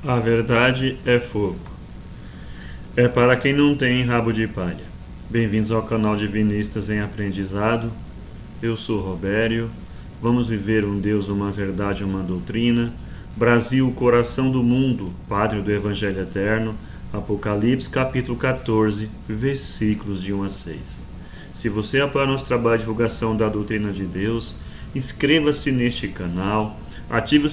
A verdade é fogo. É para quem não tem rabo de palha. Bem-vindos ao canal Divinistas em Aprendizado. Eu sou Robério. Vamos viver um Deus, uma verdade, uma doutrina. Brasil, coração do mundo, pátria do Evangelho Eterno. Apocalipse, capítulo 14, versículos de 1 a 6. Se você apoia nosso trabalho de divulgação da doutrina de Deus, inscreva-se neste canal. Ative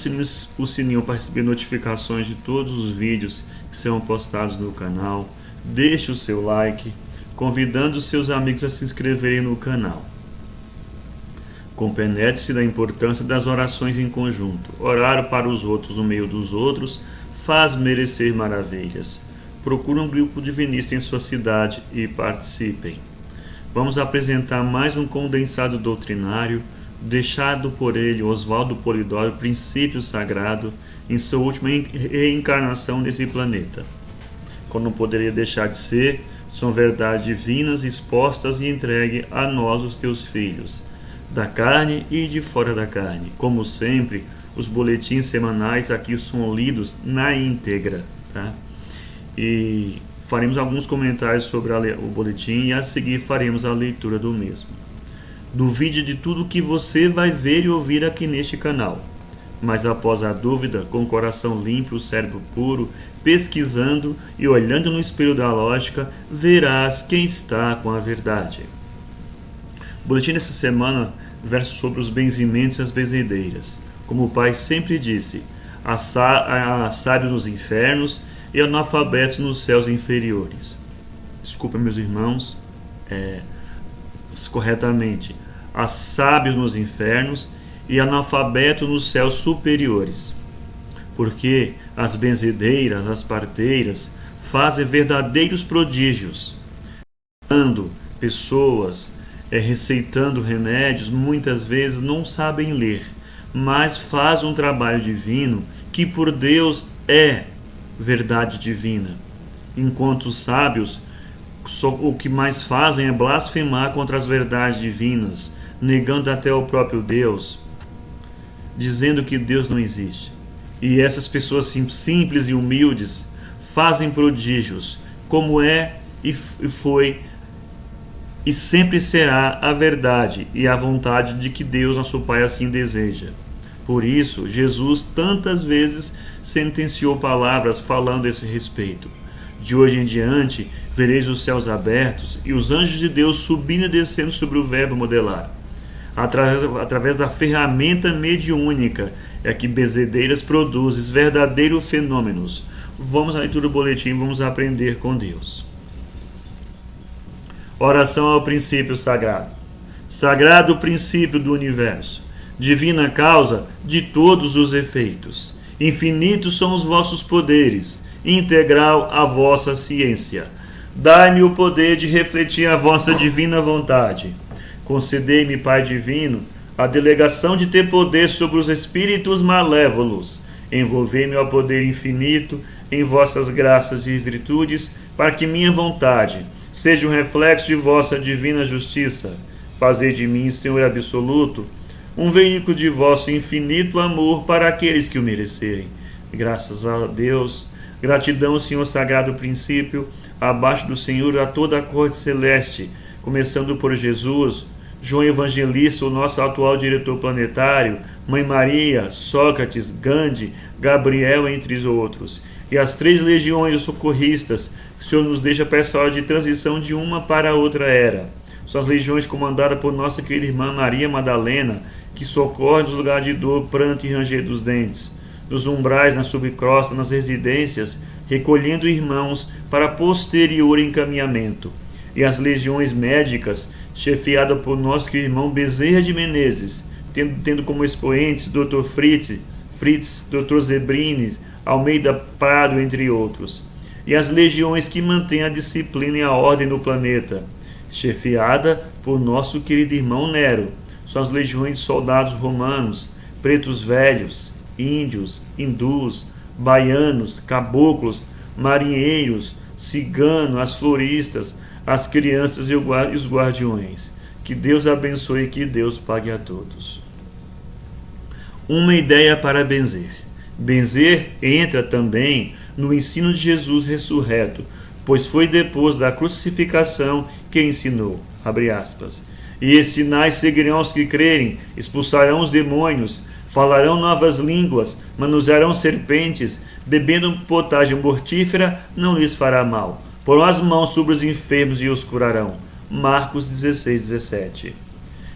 o sininho para receber notificações de todos os vídeos que serão postados no canal. Deixe o seu like, convidando seus amigos a se inscreverem no canal. Compenetre-se da importância das orações em conjunto. Orar para os outros no meio dos outros faz merecer maravilhas. Procure um grupo divinista em sua cidade e participem. Vamos apresentar mais um condensado doutrinário deixado por ele, Oswaldo Polidoro, princípio sagrado, em sua última reencarnação nesse planeta. Quando não poderia deixar de ser, são verdades divinas expostas e entregue a nós, os teus filhos, da carne e de fora da carne. Como sempre, os boletins semanais aqui são lidos na íntegra, tá? E faremos alguns comentários sobre o boletim e a seguir faremos a leitura do mesmo. Duvide de tudo que você vai ver e ouvir aqui neste canal. Mas após a dúvida, com o coração limpo, o cérebro puro, pesquisando e olhando no espelho da lógica, verás quem está com a verdade. O boletim dessa semana versa sobre os benzimentos e as benzedeiras. Como o Pai sempre disse, há sábios nos infernos e analfabetos nos céus inferiores. Desculpa, meus irmãos, corretamente. Há sábios nos infernos e analfabetos nos céus superiores. Porque as benzedeiras, as parteiras, fazem verdadeiros prodígios. Quando pessoas receitando remédios, muitas vezes não sabem ler, mas fazem um trabalho divino que por Deus é verdade divina. Enquanto os sábios, o que mais fazem é blasfemar contra as verdades divinas, negando até o próprio Deus, dizendo que Deus não existe. E essas pessoas simples e humildes fazem prodígios, como é e foi e sempre será a verdade e a vontade de que Deus, nosso Pai, assim deseja. Por isso, Jesus tantas vezes sentenciou palavras falando a esse respeito. De hoje em diante, vereis os céus abertos e os anjos de Deus subindo e descendo sobre o verbo modelar. Através da ferramenta mediúnica é que benzedeiras produzem verdadeiros fenômenos. Vamos à leitura do boletim, vamos aprender com Deus. Oração ao princípio sagrado. Sagrado princípio do universo, divina causa de todos os efeitos. Infinitos são os vossos poderes, integral a vossa ciência. Dai-me o poder de refletir a vossa divina vontade. Concedei-me, Pai divino, a delegação de ter poder sobre os espíritos malévolos. Envolvei-me ao poder infinito em vossas graças e virtudes, para que minha vontade seja um reflexo de vossa divina justiça. Fazei de mim, Senhor absoluto, um veículo de vosso infinito amor para aqueles que o merecerem. Graças a Deus, gratidão, Senhor sagrado princípio, abaixo do Senhor a toda a corte celeste, começando por Jesus, João Evangelista, o nosso atual diretor planetário, Mãe Maria, Sócrates, Gandhi, Gabriel, entre os outros, e as 3 legiões socorristas que o Senhor nos deixa para essa hora de transição de uma para a outra era. São as legiões comandadas por nossa querida irmã Maria Madalena, que socorre nos lugares de dor, pranto e ranger dos dentes, nos umbrais, na subcrosta, nas residências, recolhendo irmãos para posterior encaminhamento. E as legiões médicas, chefiadas por nosso querido irmão Bezerra de Menezes, tendo como expoentes Dr. Fritz, Dr. Zebrines, Almeida Prado, entre outros. E as legiões que mantêm a disciplina e a ordem no planeta, chefiada por nosso querido irmão Nero. São as legiões de soldados romanos, pretos velhos, índios, hindus, baianos, caboclos, marinheiros, ciganos, as floristas, as crianças e os guardiões. Que Deus abençoe e que Deus pague a todos. Uma ideia para benzer. Benzer entra também no ensino de Jesus ressurreto, pois foi depois da crucificação que ensinou, abre aspas, e esses sinais seguirão os que crerem, expulsarão os demônios, falarão novas línguas, manusearão serpentes, bebendo potagem mortífera não lhes fará mal, porão as mãos sobre os enfermos e os curarão. Marcos 16, 17.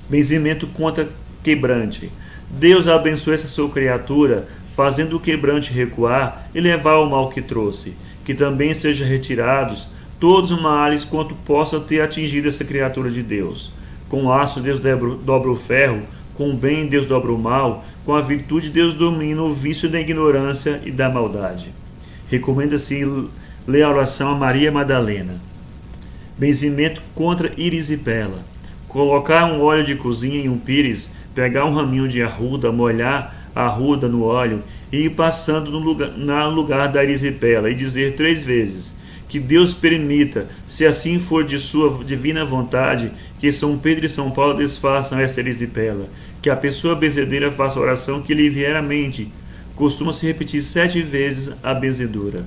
Benzimento contra quebrante. Deus abençoe essa sua criatura, fazendo o quebrante recuar e levar o mal que trouxe, que também sejam retirados todos os males quanto possa ter atingido essa criatura de Deus. Com aço Deus dobra o ferro, com o bem Deus dobra o mal, com a virtude Deus domina o vício da ignorância e da maldade. Recomenda-se ler a oração a Maria Madalena. Benzimento contra erisipela. Colocar um óleo de cozinha em um pires, pegar um raminho de arruda, molhar a arruda no óleo e ir passando no lugar da erisipela e dizer 3 vezes: que Deus permita, se assim for de sua divina vontade, que São Pedro e São Paulo desfaçam essa erisipela, que a pessoa benzedeira faça a oração que lhe vier à mente. Costuma-se repetir 7 vezes a benzedura.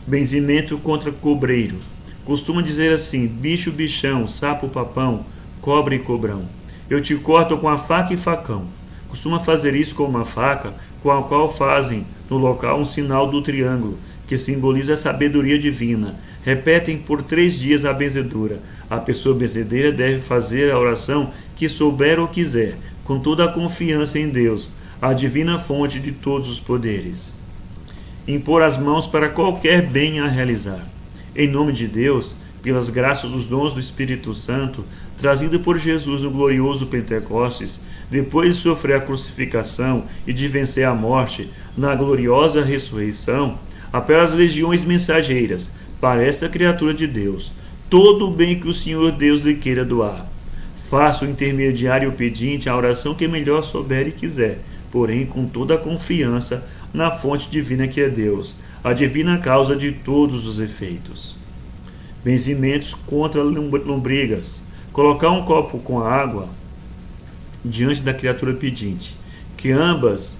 Benzimento contra cobreiro. Costuma dizer assim: bicho, bichão, sapo, papão, cobra e cobrão. Eu te corto com a faca e facão. Costuma fazer isso com uma faca, com a qual fazem no local um sinal do triângulo, que simboliza a sabedoria divina. Repetem por 3 dias a benzedura. A pessoa benzedeira deve fazer a oração que souber ou quiser, com toda a confiança em Deus, a divina fonte de todos os poderes. Impor as mãos para qualquer bem a realizar. Em nome de Deus, pelas graças dos dons do Espírito Santo, trazido por Jesus no glorioso Pentecostes, depois de sofrer a crucificação e de vencer a morte, na gloriosa ressurreição, apelo às legiões mensageiras, para esta criatura de Deus, todo o bem que o Senhor Deus lhe queira doar. Faça o intermediário pedinte a oração que melhor souber e quiser, porém com toda a confiança na fonte divina que é Deus, a divina causa de todos os efeitos. Benzimentos contra lombrigas. Colocar um copo com água diante da criatura pedinte. Que ambos,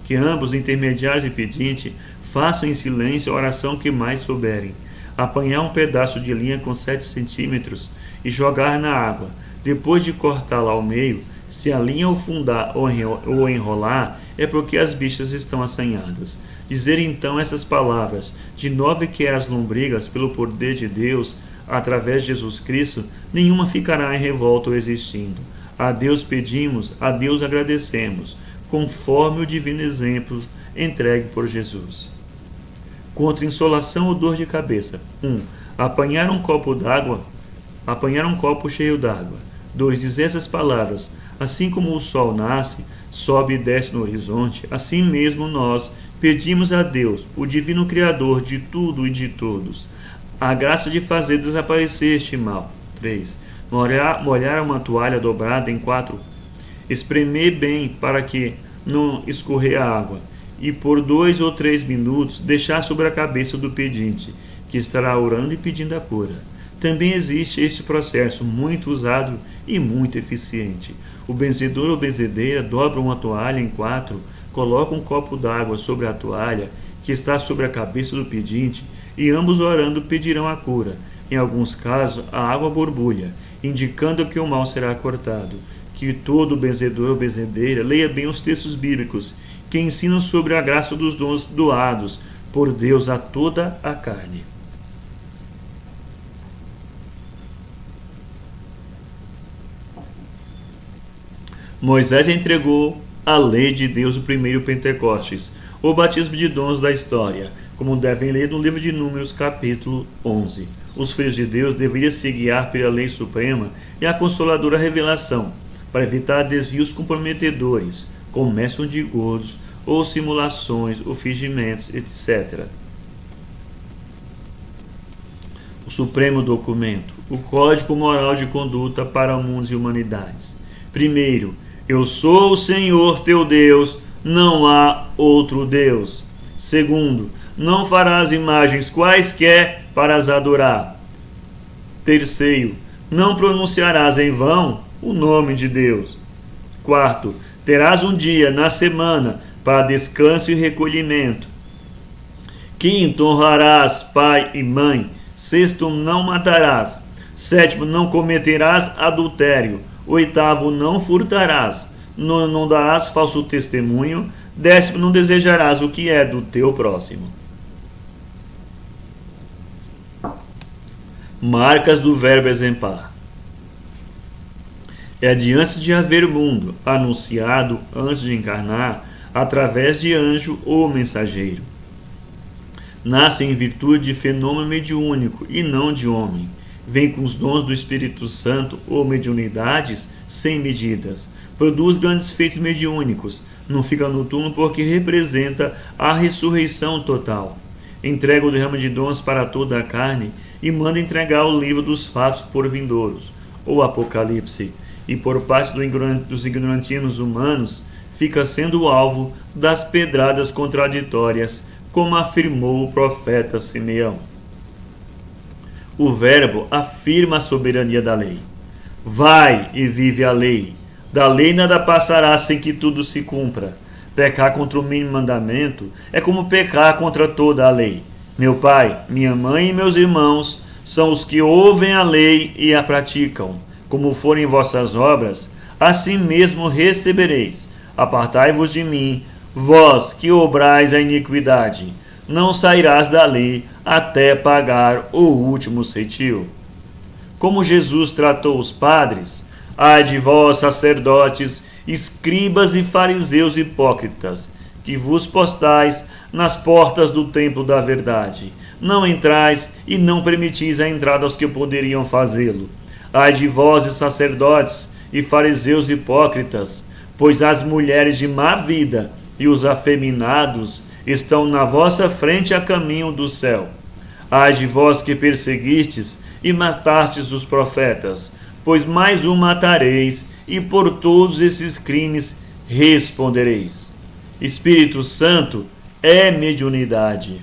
intermediários e pedinte, façam em silêncio a oração que mais souberem. Apanhar um pedaço de linha com 7 centímetros e jogar na água. Depois de cortá-la ao meio, se a linha afundar ou enrolar, é porque as bichas estão assanhadas. Dizer então essas palavras: de 9 que as lombrigas, pelo poder de Deus, através de Jesus Cristo, nenhuma ficará em revolta ou existindo. A Deus pedimos, a Deus agradecemos, conforme o divino exemplo entregue por Jesus. Contra insolação ou dor de cabeça. 1. Apanhar um copo cheio d'água. 2. Dizer essas palavras: assim como o sol nasce, sobe e desce no horizonte, assim mesmo nós pedimos a Deus, o divino Criador de tudo e de todos, a graça de fazer desaparecer este mal. 3. Molhar uma toalha dobrada em 4. Espremer bem para que não escorrer a água. E por 2 ou 3 minutos deixar sobre a cabeça do pedinte, que estará orando e pedindo a cura. Também existe este processo muito usado e muito eficiente. O benzedor ou benzedeira dobra uma toalha em 4, coloca um copo d'água sobre a toalha que está sobre a cabeça do pedinte e ambos orando pedirão a cura. Em alguns casos, a água borbulha, indicando que o mal será cortado. Que todo benzedor ou benzedeira leia bem os textos bíblicos que ensinam sobre a graça dos dons doados por Deus a toda a carne. Moisés entregou a lei de Deus no primeiro Pentecostes, o batismo de dons da história, como devem ler no livro de Números, capítulo 11. Os filhos de Deus deveriam se guiar pela lei suprema e a consoladora revelação, para evitar desvios comprometedores, como mescla de gordos, ou simulações, ou fingimentos, etc. O supremo documento, o Código Moral de Conduta para mundos e humanidades. Primeiro, eu sou o Senhor teu Deus, não há outro Deus. Segundo, não farás imagens quaisquer para as adorar. Terceiro, não pronunciarás em vão o nome de Deus. Quarto, terás um dia na semana para descanso e recolhimento. Quinto, honrarás pai e mãe. Sexto, não matarás. Sétimo, não cometerás adultério. Oitavo, não furtarás. Nono, não darás falso testemunho. Décimo, não desejarás o que é do teu próximo. Marcas do verbo exemplar. É de antes de haver mundo, anunciado antes de encarnar, através de anjo ou mensageiro. Nasce em virtude de fenômeno mediúnico e não de homem. Vem com os dons do Espírito Santo ou mediunidades sem medidas. Produz grandes feitos mediúnicos. Não fica no túmulo porque representa a ressurreição total. Entrega o derrama de dons para toda a carne e manda entregar o livro dos fatos por vindouros, ou Apocalipse, e por parte dos ignorantinos humanos fica sendo alvo das pedradas contraditórias, como afirmou o profeta Simeão. O verbo afirma a soberania da lei. Vai e vive a lei. Da lei nada passará sem que tudo se cumpra. Pecar contra o mínimo mandamento é como pecar contra toda a lei. Meu pai, minha mãe e meus irmãos são os que ouvem a lei e a praticam. Como forem vossas obras, assim mesmo recebereis. Apartai-vos de mim, vós que obrais a iniquidade. Não sairás da lei até pagar o último ceitil. Como Jesus tratou os padres, ai de vós, sacerdotes, escribas e fariseus hipócritas, que vos postais nas portas do templo da verdade. Não entrais e não permitis a entrada aos que poderiam fazê-lo. Ai de vós, sacerdotes e fariseus hipócritas, pois as mulheres de má vida e os afeminados estão na vossa frente a caminho do céu. Ai de vós que perseguistes e matastes os profetas, pois mais um matareis, e por todos esses crimes respondereis. Espírito Santo é mediunidade.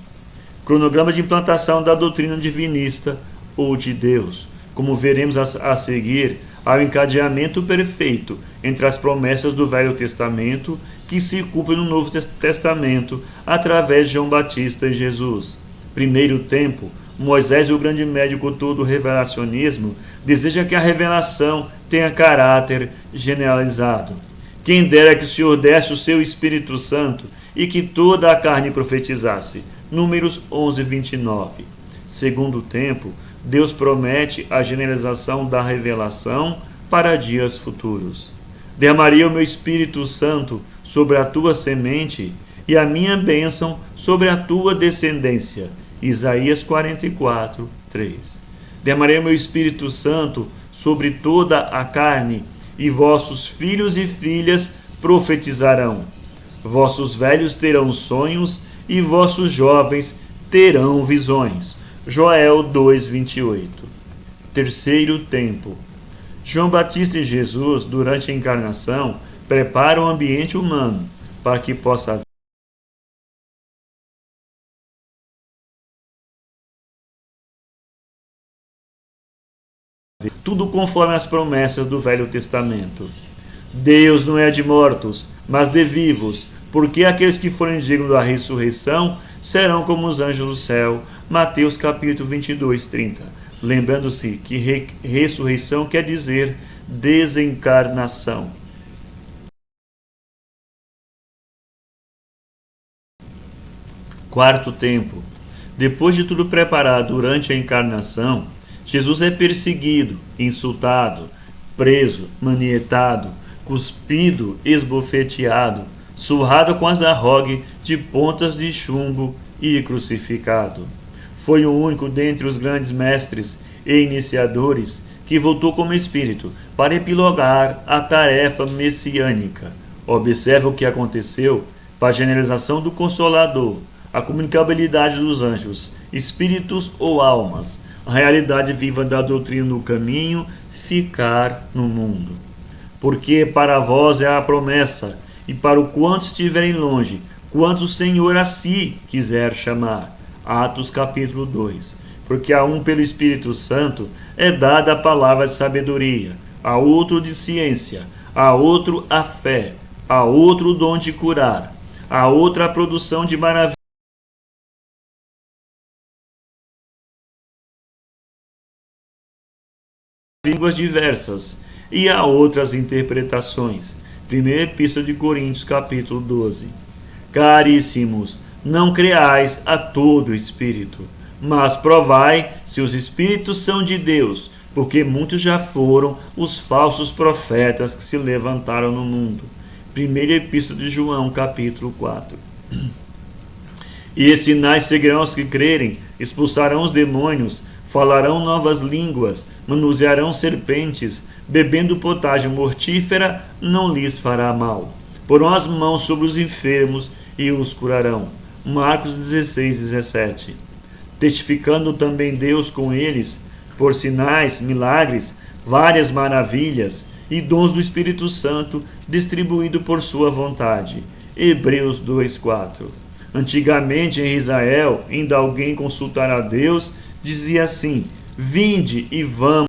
Cronograma de implantação da doutrina divinista ou de Deus. Como veremos a seguir, há o encadeamento perfeito entre as promessas do Velho Testamento que se cumprem no Novo Testamento através de João Batista e Jesus. Primeiro tempo, Moisés, o grande médico todo revelacionismo, deseja que a revelação tenha caráter generalizado. Quem dera que o Senhor desse o seu Espírito Santo e que toda a carne profetizasse. Números 11, 29. Segundo tempo, Deus promete a generalização da revelação para dias futuros. Derramaria o meu Espírito Santo sobre a tua semente e a minha bênção sobre a tua descendência. Isaías 44, 3. Derramarei o meu Espírito Santo sobre toda a carne, e vossos filhos e filhas profetizarão. Vossos velhos terão sonhos, e vossos jovens terão visões. Joel 2, 28. Terceiro tempo. João Batista e Jesus, durante a encarnação, preparam o ambiente humano para que possa haver tudo conforme as promessas do Velho Testamento. Deus não é de mortos, mas de vivos, porque aqueles que forem dignos da ressurreição serão como os anjos do céu. Mateus capítulo 22, 30. Lembrando-se que ressurreição quer dizer desencarnação. Quarto tempo. Depois de tudo preparado durante a encarnação, Jesus é perseguido, insultado, preso, manietado, cuspido, esbofeteado, surrado com azarrogue de pontas de chumbo e crucificado. Foi o único dentre os grandes mestres e iniciadores que voltou como espírito para epilogar a tarefa messiânica. Observe o que aconteceu para a generalização do Consolador, a comunicabilidade dos anjos, espíritos ou almas, a realidade viva da doutrina no caminho, ficar no mundo. Porque para vós é a promessa, e para o quanto estiverem longe, quanto o Senhor a si quiser chamar. Atos capítulo 2. Porque a um pelo Espírito Santo é dada a palavra de sabedoria, a outro de ciência, a outro a fé, a outro o dom de curar, a outra a produção de maravilhas línguas diversas, e a outras interpretações. Primeira Epístola de Coríntios, capítulo 12. Caríssimos, não creais a todo espírito, mas provai se os espíritos são de Deus, porque muitos já foram os falsos profetas que se levantaram no mundo. Primeira Epístola de João, capítulo 4. E sinais seguirão os que crerem, expulsarão os demônios, falarão novas línguas, manusearão serpentes, bebendo potagem mortífera, não lhes fará mal. Porão as mãos sobre os enfermos e os curarão. Marcos 16, 17. Testificando também Deus com eles, por sinais, milagres, várias maravilhas e dons do Espírito Santo, distribuído por sua vontade. Hebreus 2, 4. Antigamente em Israel, ainda alguém consultar a Deus, dizia assim: vinde e vamos.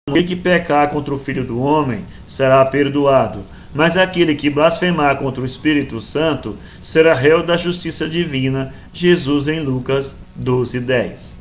Aquele que pecar contra o Filho do Homem será perdoado, mas aquele que blasfemar contra o Espírito Santo será réu da justiça divina. Jesus em Lucas 12:10.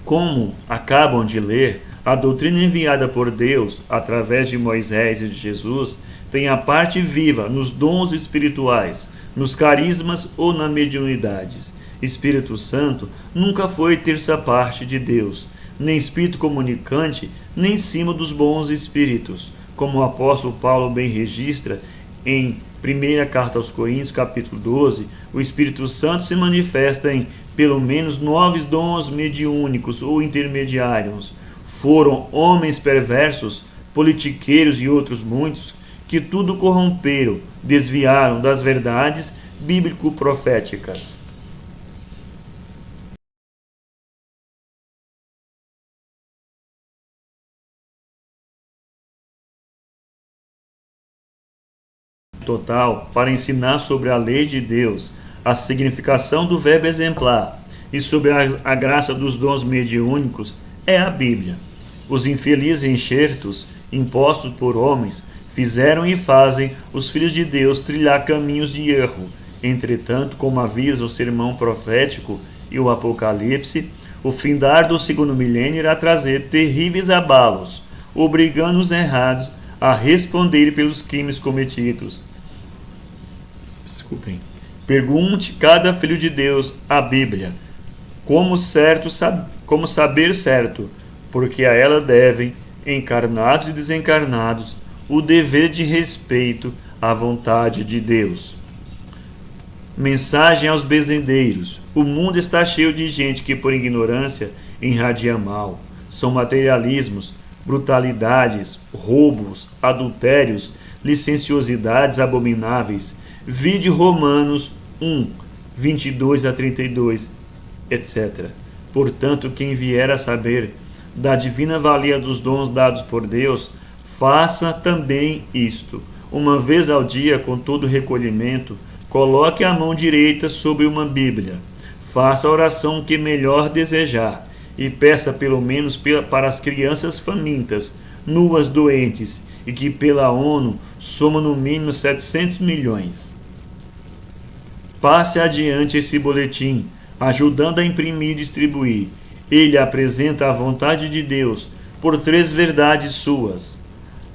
Como acabam de ler, a doutrina enviada por Deus, através de Moisés e de Jesus, tem a parte viva nos dons espirituais, nos carismas ou na mediunidades. Espírito Santo nunca foi terça parte de Deus, nem espírito comunicante, nem em cima dos bons espíritos, como o apóstolo Paulo bem registra em primeira carta aos Coríntios, capítulo 12, o Espírito Santo se manifesta em pelo menos 9 dons mediúnicos ou intermediários. Foram homens perversos, politiqueiros e outros muitos, que tudo corromperam, desviaram das verdades bíblico-proféticas. Total para ensinar sobre a lei de Deus, a significação do verbo exemplar e sobre a graça dos dons mediúnicos é a Bíblia. Os infelizes enxertos impostos por homens fizeram e fazem os filhos de Deus trilhar caminhos de erro. Entretanto, como avisa o sermão profético e o Apocalipse, o findar do segundo milênio irá trazer terríveis abalos, obrigando os errados a responder pelos crimes cometidos. Pergunte cada filho de Deus a Bíblia, como saber certo, porque a ela devem, encarnados e desencarnados, o dever de respeito à vontade de Deus. Mensagem aos bezendeiros: o mundo está cheio de gente que por ignorância irradia mal. São materialismos, brutalidades, roubos, adultérios, licenciosidades abomináveis. Vide Romanos 1, 22 a 32, etc. Portanto, quem vier a saber da divina valia dos dons dados por Deus, faça também isto. Uma vez ao dia, com todo recolhimento, coloque a mão direita sobre uma Bíblia. Faça a oração que melhor desejar e peça pelo menos para as crianças famintas, nuas, doentes, e que pela ONU somam no mínimo 700 milhões. Passe adiante esse boletim, ajudando a imprimir e distribuir. Ele apresenta a vontade de Deus por 3 verdades suas: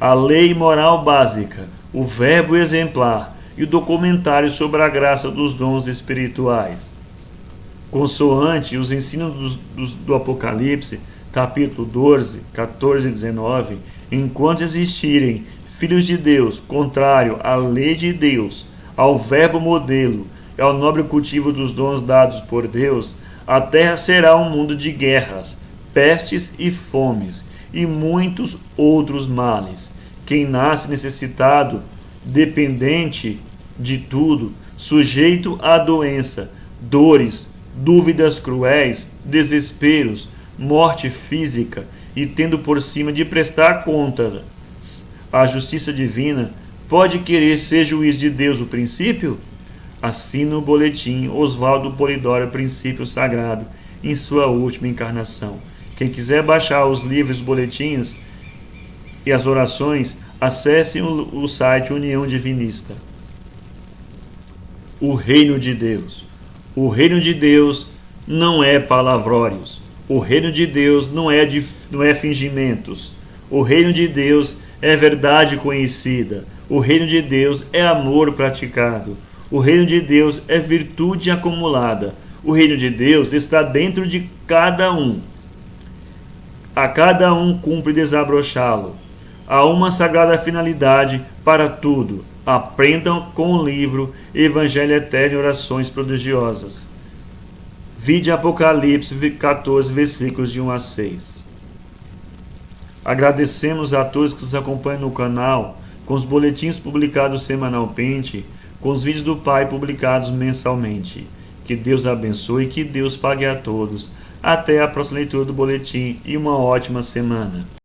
a lei moral básica, o verbo exemplar e o documentário sobre a graça dos dons espirituais. Consoante os ensinos do Apocalipse, capítulo 12, 14 e 19, enquanto existirem filhos de Deus, contrário à lei de Deus, ao verbo modelo, ao nobre cultivo dos dons dados por Deus, a terra será um mundo de guerras, pestes e fomes, e muitos outros males. Quem nasce necessitado, dependente de tudo, sujeito à doença, dores, dúvidas cruéis, desesperos, morte física, e tendo por cima de prestar contas à justiça divina, pode querer ser juiz de Deus o princípio? Assina o boletim Oswaldo Polidoro, Princípio Sagrado, em sua última encarnação. Quem quiser baixar os livros, os boletins e as orações, acessem o site União Divinista. O reino de Deus. O reino de Deus não é palavrórios. O reino de Deus não é fingimentos. O reino de Deus é verdade conhecida. O reino de Deus é amor praticado. O reino de Deus é virtude acumulada. O reino de Deus está dentro de cada um. A cada um cumpre desabrochá-lo. Há uma sagrada finalidade para tudo. Aprendam com o livro Evangelho Eterno e Orações Prodigiosas. Vide Apocalipse 14, versículos de 1 a 6. Agradecemos a todos que nos acompanham no canal, com os boletins publicados semanalmente, com os vídeos do Pai publicados mensalmente. Que Deus abençoe e que Deus pague a todos. Até a próxima leitura do boletim e uma ótima semana.